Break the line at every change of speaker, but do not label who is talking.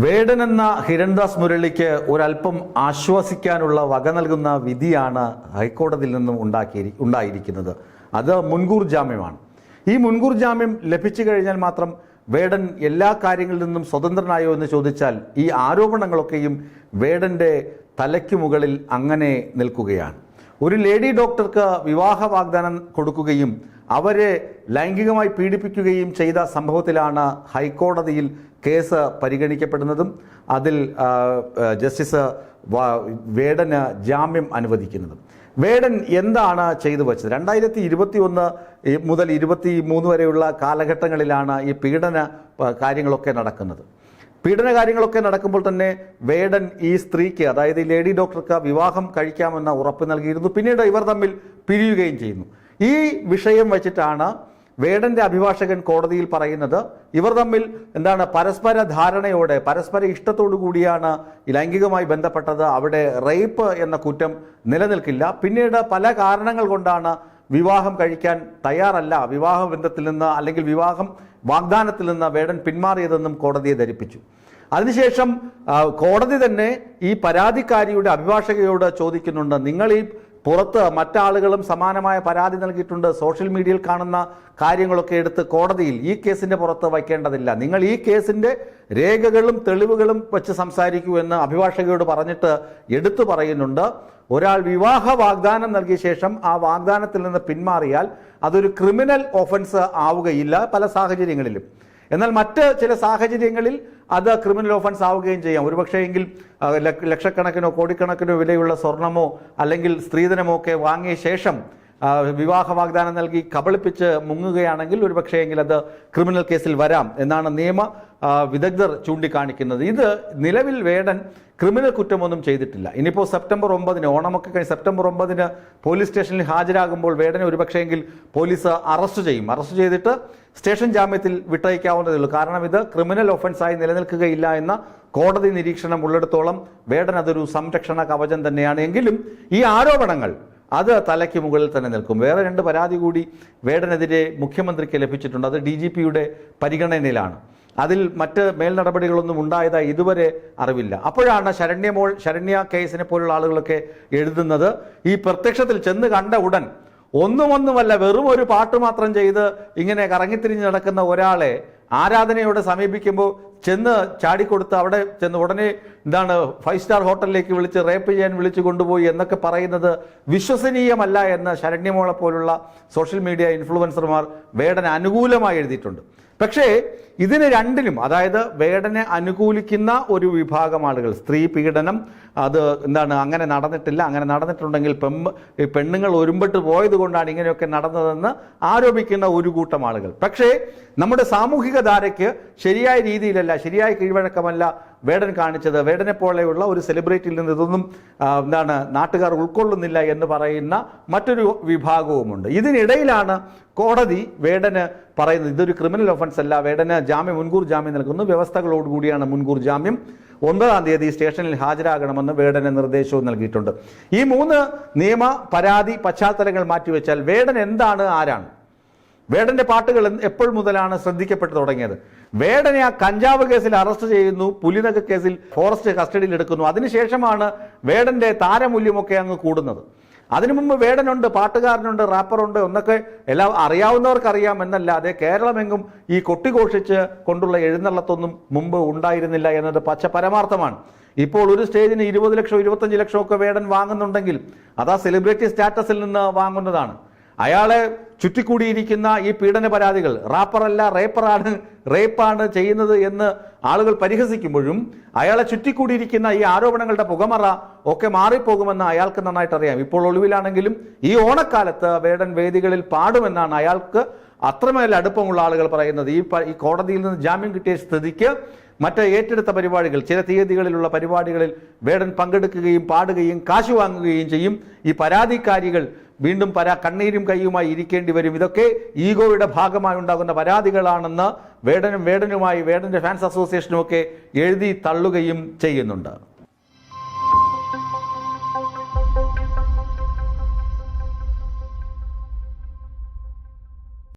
വേടൻ എന്ന ഹിരൺദാസ് മുരളിക്ക് ഒരല്പം ആശ്വസിക്കാനുള്ള വക നൽകുന്ന വിധിയാണ് ഹൈക്കോടതിയിൽ നിന്നും ഉണ്ടായിരിക്കുന്നത്. അത് മുൻകൂർ ജാമ്യമാണ്. ഈ മുൻകൂർ ജാമ്യം ലഭിച്ചു കഴിഞ്ഞാൽ മാത്രം വേടൻ എല്ലാ കാര്യങ്ങളിൽ നിന്നും സ്വതന്ത്രനായോ എന്ന് ചോദിച്ചാൽ ഈ ആരോപണങ്ങളൊക്കെയും വേടൻ്റെ തലയ്ക്ക് മുകളിൽ അങ്ങനെ നിൽക്കുകയാണ്. ഒരു ലേഡി ഡോക്ടർക്ക് വിവാഹ വാഗ്ദാനം കൊടുക്കുകയും അവരെ ലൈംഗികമായി പീഡിപ്പിക്കുകയും ചെയ്ത സംഭവത്തിലാണ് ഹൈക്കോടതിയിൽ കേസ് പരിഗണിക്കപ്പെടുന്നതും അതിൽ ജസ്റ്റിസ് വേടന് ജാമ്യം അനുവദിക്കുന്നതും. വേടൻ എന്താണ് ചെയ്തു വച്ചത്? 2021 മുതൽ 23 വരെയുള്ള കാലഘട്ടങ്ങളിലാണ് ഈ പീഡന കാര്യങ്ങളൊക്കെ നടക്കുന്നത്. പീഡന കാര്യങ്ങളൊക്കെ നടക്കുമ്പോൾ തന്നെ വേടൻ ഈ സ്ത്രീക്ക്, അതായത് ഈ ലേഡി ഡോക്ടർക്ക് വിവാഹം കഴിക്കാമെന്ന ഉറപ്പ് നൽകിയിരുന്നു. പിന്നീട് ഇവർ തമ്മിൽ പിരിയുകയും ചെയ്യുന്നു. ഈ വിഷയം വച്ചിട്ടാണ് വേടൻ്റെ അഭിഭാഷകൻ കോടതിയിൽ പറയുന്നത് ഇവർ തമ്മിൽ പരസ്പര ധാരണയോടെ പരസ്പര ഇഷ്ടത്തോടു കൂടിയാണ് ലൈംഗികമായി ബന്ധപ്പെട്ടത്. അവിടെ റേപ്പ് എന്ന കുറ്റം നിലനിൽക്കില്ല. പിന്നീട് പല കാരണങ്ങൾ കൊണ്ടാണ് വിവാഹം കഴിക്കാൻ തയ്യാറല്ല, വിവാഹ ബന്ധത്തിൽ നിന്ന് അല്ലെങ്കിൽ വിവാഹം വാഗ്ദാനത്തിൽ നിന്ന് വേടൻ പിന്മാറിയതെന്നും കോടതിയെ ധരിപ്പിച്ചു. അതിനുശേഷം കോടതി തന്നെ ഈ പരാതിക്കാരിയുടെ അഭിഭാഷകയോട് ചോദിക്കുന്നുണ്ട്, നിങ്ങൾ ഈ പുറത്ത് മറ്റാളുകളും സമാനമായ പരാതി നൽകിയിട്ടുണ്ട്, സോഷ്യൽ മീഡിയയിൽ കാണുന്ന കാര്യങ്ങളൊക്കെ എടുത്ത് കോടതിയിൽ ഈ കേസിൻ്റെ പുറത്ത് വയ്ക്കേണ്ടതില്ല, നിങ്ങൾ ഈ കേസിൻ്റെ രേഖകളും തെളിവുകളും വെച്ച് സംസാരിക്കൂ എന്ന് അഭിഭാഷകയോട് പറഞ്ഞിട്ട് എടുത്തു പറയുന്നുണ്ട്. ഒരാൾ വിവാഹ വാഗ്ദാനം നൽകിയ ശേഷം ആ വാഗ്ദാനത്തിൽ നിന്ന് പിന്മാറിയാൽ അതൊരു ക്രിമിനൽ ഓഫൻസ് ആവുകയില്ല പല സാഹചര്യങ്ങളിലും. എന്നാൽ മറ്റ് ചില സാഹചര്യങ്ങളിൽ അത് ക്രിമിനൽ ഓഫൻസ് ആവുകയും ചെയ്യാം. ഒരുപക്ഷെ എങ്കിൽ ലക്ഷക്കണക്കിനോ കോടിക്കണക്കിനോ വിലയുള്ള സ്വർണമോ അല്ലെങ്കിൽ സ്ത്രീധനമോ ഒക്കെ വാങ്ങിയ ശേഷം വിവാഹ വാഗ്ദാനം നൽകി കബളിപ്പിച്ച് മുങ്ങുകയാണെങ്കിൽ ഒരുപക്ഷെ എങ്കിൽ അത് ക്രിമിനൽ കേസിൽ വരാം എന്നാണ് നിയമ വിദഗ്ധർ ചൂണ്ടിക്കാണിക്കുന്നത്. ഇത് നിലവിൽ വേടൻ ക്രിമിനൽ കുറ്റമൊന്നും ചെയ്തിട്ടില്ല. ഇനിയിപ്പോൾ സെപ്റ്റംബർ 9 ഓണമൊക്കെ കഴിഞ്ഞ് സെപ്റ്റംബർ 9 പോലീസ് സ്റ്റേഷനിൽ ഹാജരാകുമ്പോൾ വേടനെ ഒരുപക്ഷെങ്കിൽ പോലീസ് അറസ്റ്റ് ചെയ്യും. അറസ്റ്റ് ചെയ്തിട്ട് സ്റ്റേഷൻ ജാമ്യത്തിൽ വിട്ടയക്കാവുന്നതേ ഉള്ളൂ. കാരണം ഇത് ക്രിമിനൽ ഒഫൻസായി നിലനിൽക്കുകയില്ല എന്ന കോടതി നിരീക്ഷണം ഉള്ളിടത്തോളം വേടൻ അതൊരു സംരക്ഷണ കവചം തന്നെയാണ്. എങ്കിലും ഈ ആരോപണങ്ങൾ അത് തലയ്ക്ക് മുകളിൽ തന്നെ നിൽക്കും. വേറെ 2 പരാതി കൂടി വേടനെതിരെ മുഖ്യമന്ത്രിക്ക് ലഭിച്ചിട്ടുണ്ട്. അത് DGPയുടെ പരിഗണനയിലാണ്. അതിൽ മറ്റ് മേൽ നടപടികളൊന്നും ഉണ്ടായതായി ഇതുവരെ അറിവില്ല. അപ്പോഴാണ് ശരണ്യ കേസിനെ പോലുള്ള ആളുകളൊക്കെ എഴുതുന്നത്, ഈ പ്രത്യക്ഷത്തിൽ ചെന്ന് കണ്ട ഉടൻ ഒന്നുമല്ല വെറും ഒരു പാട്ട് മാത്രം ചെയ്ത് ഇങ്ങനെ കറങ്ങിത്തിരിഞ്ഞ് നടക്കുന്ന ഒരാളെ ആരാധനയോടെ സമീപിക്കുമ്പോൾ ചെന്ന് ചാടിക്കൊടുത്ത് അവിടെ ചെന്ന് ഉടനെ 5 സ്റ്റാർ ഹോട്ടലിലേക്ക് വിളിച്ച് റേപ്പ് ചെയ്യാൻ വിളിച്ചു കൊണ്ടുപോയി എന്നൊക്കെ പറയുന്നത് വിശ്വസനീയമല്ല എന്ന് ശരണ്യമോളെ പോലുള്ള സോഷ്യൽ മീഡിയ ഇൻഫ്ലുവൻസർമാർ വേടന് അനുകൂലമായി എഴുതിയിട്ടുണ്ട്. പക്ഷേ ഇതിന് രണ്ടിലും, അതായത് വേടനെ അനുകൂലിക്കുന്ന ഒരു വിഭാഗം ആളുകൾ, സ്ത്രീ പീഡനം അത് അങ്ങനെ നടന്നിട്ടില്ല, അങ്ങനെ നടന്നിട്ടുണ്ടെങ്കിൽ പെണ്ണുങ്ങൾ ഒരുമ്പെട്ട് പോയത് കൊണ്ടാണ് ഇങ്ങനെയൊക്കെ നടന്നതെന്ന് ആരോപിക്കുന്ന ഒരു കൂട്ടം ആളുകൾ. പക്ഷേ നമ്മുടെ സാമൂഹിക ധാരയ്ക്ക് ശരിയായ രീതിയിലല്ല, ശരിയായ കീഴ്വഴക്കമല്ല വേടൻ കാണിച്ചത്. വേടനെ പോലെയുള്ള ഒരു സെലിബ്രിറ്റിയിൽ നിന്ന് ഇതൊന്നും നാട്ടുകാർ ഉൾക്കൊള്ളുന്നില്ല എന്ന് പറയുന്ന മറ്റൊരു വിഭാഗവുമുണ്ട്. ഇതിനിടയിലാണ് കോടതി വേടന് പറയുന്നത് ഇതൊരു ക്രിമിനൽ ഒഫൻസ് അല്ല, വേടന് മുൻകൂർ ജാമ്യം നൽകുന്നു, വ്യവസ്ഥകളോടുകൂടിയാണ് മുൻകൂർ ജാമ്യം, 9-ാം തീയതി സ്റ്റേഷനിൽ ഹാജരാകണമെന്ന് വേടന് നിർദ്ദേശവും നൽകിയിട്ടുണ്ട്. ഈ 3 നിയമ പരാതി പശ്ചാത്തലങ്ങൾ മാറ്റിവെച്ചാൽ വേടൻ ആരാണ്? വേടന്റെ പാട്ടുകൾ എപ്പോൾ മുതലാണ് ശ്രദ്ധിക്കപ്പെട്ടു തുടങ്ങിയത്? വേടനെ ആ കഞ്ചാവ് കേസിൽ അറസ്റ്റ് ചെയ്യുന്നു, പുലിനക കേസിൽ ഫോറസ്റ്റ് കസ്റ്റഡിയിൽ എടുക്കുന്നു. അതിനുശേഷമാണ് വേടന്റെ താരമൂല്യമൊക്കെ അങ്ങ് കൂടുന്നത്. അതിനു മുമ്പ് വേടനുണ്ട്, പാട്ടുകാരനുണ്ട്, റാപ്പറുണ്ട് എന്നൊക്കെ എല്ലാം അറിയാവുന്നവർക്ക് അറിയാം എന്നല്ലാതെ കേരളമെങ്കും ഈ കൊട്ടിഘോഷിച്ച് കൊണ്ടുള്ള എഴുന്നള്ളത്തൊന്നും മുമ്പ് ഉണ്ടായിരുന്നില്ല എന്നത് പച്ച പരമാർത്ഥമാണ്. ഇപ്പോൾ ഒരു സ്റ്റേജിന് 20 ലക്ഷം 25 ലക്ഷം ഒക്കെ വേടൻ വാങ്ങുന്നുണ്ടെങ്കിൽ അതാ സെലിബ്രിറ്റി സ്റ്റാറ്റസിൽ നിന്ന് വാങ്ങുന്നതാണ്. അയാളെ ചുറ്റിക്കൂടിയിരിക്കുന്ന ഈ പീഡന പരാതികൾ റാപ്പറല്ല റേപ്പാണ് ചെയ്യുന്നത് എന്ന് ആളുകൾ പരിഹസിക്കുമ്പോഴും അയാളെ ചുറ്റിക്കൂടിയിരിക്കുന്ന ഈ ആരോപണങ്ങളുടെ പുകമറ ഒക്കെ മാറിപ്പോകുമെന്ന് അയാൾക്ക് നന്നായിട്ട് അറിയാം. ഇപ്പോൾ ഒളിവിലാണെങ്കിലും ഈ ഓണക്കാലത്ത് വേടൻ വേദികളിൽ പാടുമെന്നാണ് അയാൾക്ക് അത്രമേൽ അടുപ്പമുള്ള ആളുകൾ പറയുന്നത്. ഈ കോടതിയിൽ നിന്ന് ജാമ്യം കിട്ടിയ സ്ഥിതിക്ക് മറ്റ് ഏറ്റെടുത്ത പരിപാടികൾ, ചില തീയതികളിലുള്ള പരിപാടികളിൽ വേടൻ പങ്കെടുക്കുകയും പാടുകയും കാശ് വാങ്ങുകയും ചെയ്യും. ഈ പരാതിക്കാരികൾ വീണ്ടും കണ്ണീരും കൈയുമായി ഇരിക്കേണ്ടി വരും. ഇതൊക്കെ ഈഗോയുടെ ഭാഗമായി ഉണ്ടാകുന്ന പരാതികളാണെന്ന് വേടനുമായി വേടന്റെ ഫാൻസ് അസോസിയേഷനും ഒക്കെ എഴുതി തള്ളുകയും ചെയ്യുന്നുണ്ട്.